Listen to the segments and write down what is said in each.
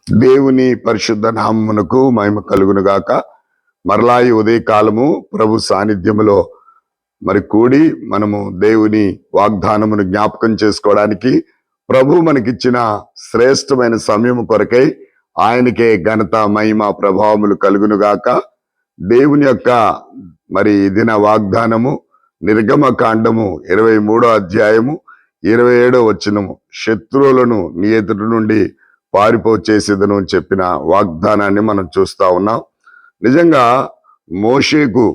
దేవుని పరిశుద్ధ నామమునకు మహిమ కలుగును గాక. మరలా ఈ ఉదయ కాలము ప్రభు సాన్నిధ్యములో మరి కూడి మనము దేవుని వాగ్దానమును జ్ఞాపకం చేసుకోవడానికి ప్రభు మనకిచ్చిన శ్రేష్టమైన సమయం కొరకై ఆయనకే ఘనత మహిమ ప్రభావములు కలుగును గాక. దేవుని యొక్క మరి దిన వాగ్దానము నిర్గమకాండము 23వ అధ్యాయము 27వ వచనము. శత్రువులను నీ ఎదుటి నుండి పారిపోచేసేదను అని చెప్పిన వాగ్దానాన్ని మనం చూస్తా ఉన్నాం. నిజంగా మోషేకు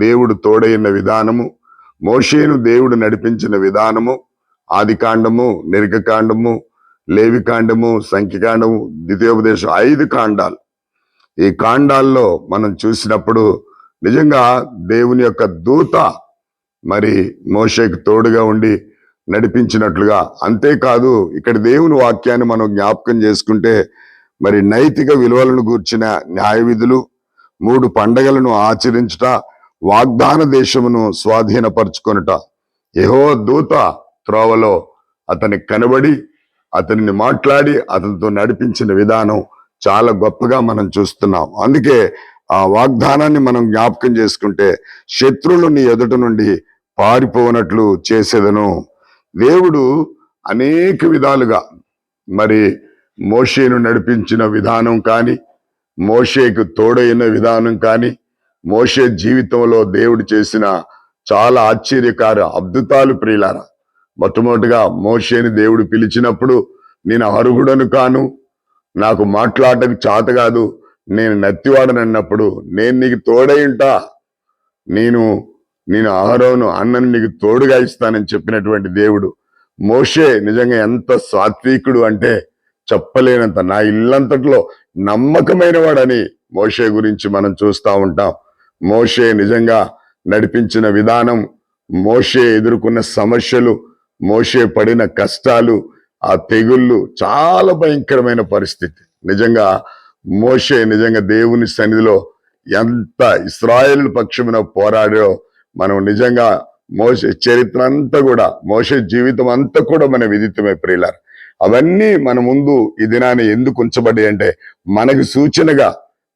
దేవుడు తోడైన విధానము, మోషేను దేవుడు నడిపించిన విధానము, ఆది కాండము, నిర్గకాండము, లేవికాండము, సంఖ్యకాండము, ద్వితీయోపదేశం 5 కాండాలు. ఈ కాండాల్లో మనం చూసినప్పుడు నిజంగా దేవుని యొక్క దూత మరి మోషేకు తోడుగా ఉండి నడిపించినట్లుగా. అంతేకాదు ఇక్కడ దేవుని వాక్యాన్ని మనం జ్ఞాపకం చేసుకుంటే మరి నైతిక విలువలను గూర్చిన న్యాయ విధులు, 3 పండగలను ఆచరించుట, వాగ్దాన దేశమును స్వాధీనపరచుకొనుట, యెహోవా దూత త్రోవలో అతని కనబడి అతనిని మాట్లాడి అతనితో నడిపించిన విధానం చాలా గొప్పగా మనం చూస్తున్నాం. అందుకే ఆ వాగ్దానాన్ని మనం జ్ఞాపకం చేసుకుంటే శత్రువులు నీ ఎదుట నుండి పారిపోనట్లు చేసేదను. దేవుడు అనేక విధాలుగా మరి మోషేను నడిపించిన విధానం కానీ, మోషేకు తోడైన విధానం కానీ, మోషే జీవితంలో దేవుడు చేసిన చాలా ఆశ్చర్యకార అద్భుతాలు ప్రియులారా. మొట్టమొదటిగా మోషేని దేవుడు పిలిచినప్పుడు, నేను అర్హుడను కాను, నాకు మాట్లాడటకు చేత కాదు, నేను నత్తివాడని అన్నప్పుడు, నేను నీకు తోడై ఉంటా, నేను అహరోను అన్నను నీకు తోడుగా ఇస్తానని చెప్పినటువంటి దేవుడు. మోషే నిజంగా ఎంత సాత్వికుడు అంటే చెప్పలేనంత, నా ఇల్లంతట్లో నమ్మకమైన వాడని మోషే గురించి మనం చూస్తూ ఉంటాం. మోషే నిజంగా నడిపించిన విధానం, మోషే ఎదుర్కొన్న సమస్యలు, మోషే పడిన కష్టాలు, ఆ తెగుళ్ళు, చాలా భయంకరమైన పరిస్థితి. నిజంగా మోషే నిజంగా దేవుని సన్నిధిలో ఎంత ఇశ్రాయేలు పక్షమున పోరాడో మనం నిజంగా మోషే చరిత్ర అంతా కూడా, మోషే జీవితం అంతా కూడా మన విదితమే ప్రియులారు. అవన్నీ మన ముందు ఈ దినాన్ని ఎందుకు ఉంచబడ్డాయి అంటే మనకు సూచనగా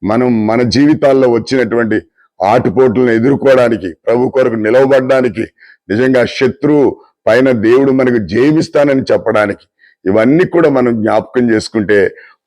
మనం మన జీవితాల్లో వచ్చినటువంటి ఆటుపోట్లను ఎదుర్కోవడానికి, ప్రభు కొరకు నిలవబడ్డానికి, నిజంగా శత్రువు పైన దేవుడు మనకు జయమిస్తానని చెప్పడానికి, ఇవన్నీ కూడా మనం జ్ఞాపకం చేసుకుంటే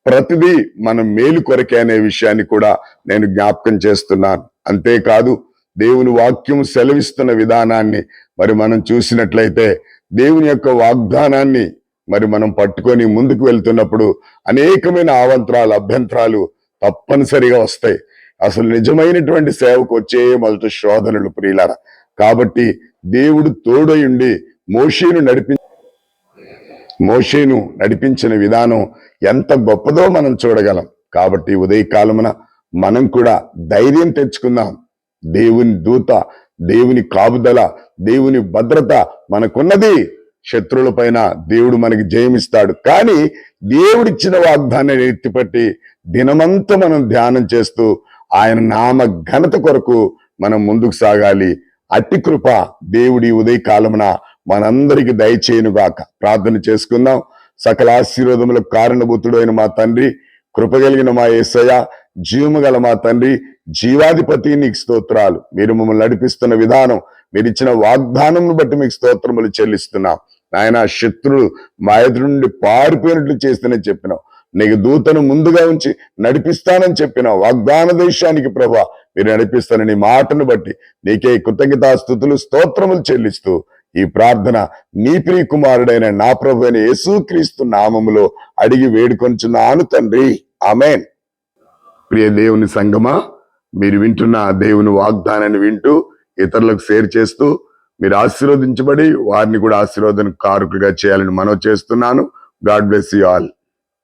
ప్రతిదీ మనం మేలు కొరకే అనే విషయాన్ని కూడా నేను జ్ఞాపకం చేస్తున్నాను. అంతేకాదు దేవుని వాక్యం సెలవిస్తున్న విధానాన్ని మరి మనం చూసినట్లయితే, దేవుని యొక్క వాగ్దానాన్ని మరి మనం పట్టుకొని ముందుకు వెళ్తున్నప్పుడు అనేకమైన అవాంతరాలు, అభ్యంతరాలు తప్పనిసరిగా వస్తాయి. అసలు నిజమైనటువంటి సేవకు వచ్చే మొదటి శోధనలు ప్రియులారా. కాబట్టి దేవుడు తోడయుండి మోషేను నడిపించిన విధానం ఎంత గొప్పదో మనం చూడగలం. కాబట్టి ఉదయకాలమున మనం కూడా ధైర్యం తెచ్చుకుందాం. దేవుని దూత, దేవుని కాపుదల, దేవుని భద్రత మనకున్నది. శత్రువుల పైన దేవుడు మనకి జయమిస్తాడు. కానీ దేవుడిచ్చిన వాగ్దానాన్ని ఎత్తిపట్టి దినమంతా మనం ధ్యానం చేస్తూ ఆయన నామ ఘనత కొరకు మనం ముందుకు సాగాలి. అట్టి కృప దేవుడి ఉదయకాలమున మనందరికి దయచేయునుగాక. ప్రార్థన చేసుకుందాం. సకల ఆశీర్వాదములకు కారణభూతుడు అయిన మా తండ్రి, కృపగలిగిన మా యేసయ్య, జీవము గల మా తండ్రి, జీవాధిపతి, నీకు స్తోత్రాలు. మీరు మమ్మల్ని నడిపిస్తున్న విధానం, మీరు ఇచ్చిన వాగ్దానం బట్టి మీకు స్తోత్రములు చెల్లిస్తున్నాం. ఆయన శత్రులు మా ఎదురు నుండి పారిపోయినట్లు చేస్తానని చెప్పినావు. నీకు దూతను ముందుగా ఉంచి నడిపిస్తానని చెప్పినావు. వాగ్దాన దేశానికి ప్రభా మీరు నడిపిస్తానని మాటను బట్టి నీకే కృతజ్ఞతాస్తుతులు, స్తోత్రములు చెల్లిస్తూ ఈ ప్రార్థన నీ ప్రియ కుమారుడైన నా ప్రభు అయిన యేసుక్రీస్తు నామములో అడిగి వేడుకొంచున్నాను తండ్రి, ఆమేన్. ప్రియ దేవుని సంగమా, మీరు వింటున్న దేవుని వాగ్దానాన్ని వింటూ ఇతరులకు షేర్ చేస్తూ మీరు ఆశీర్వదించబడి వారిని కూడా ఆశీర్వాదం కారకులుగా చేయాలని మనవి చేస్తున్నాను. God bless you all.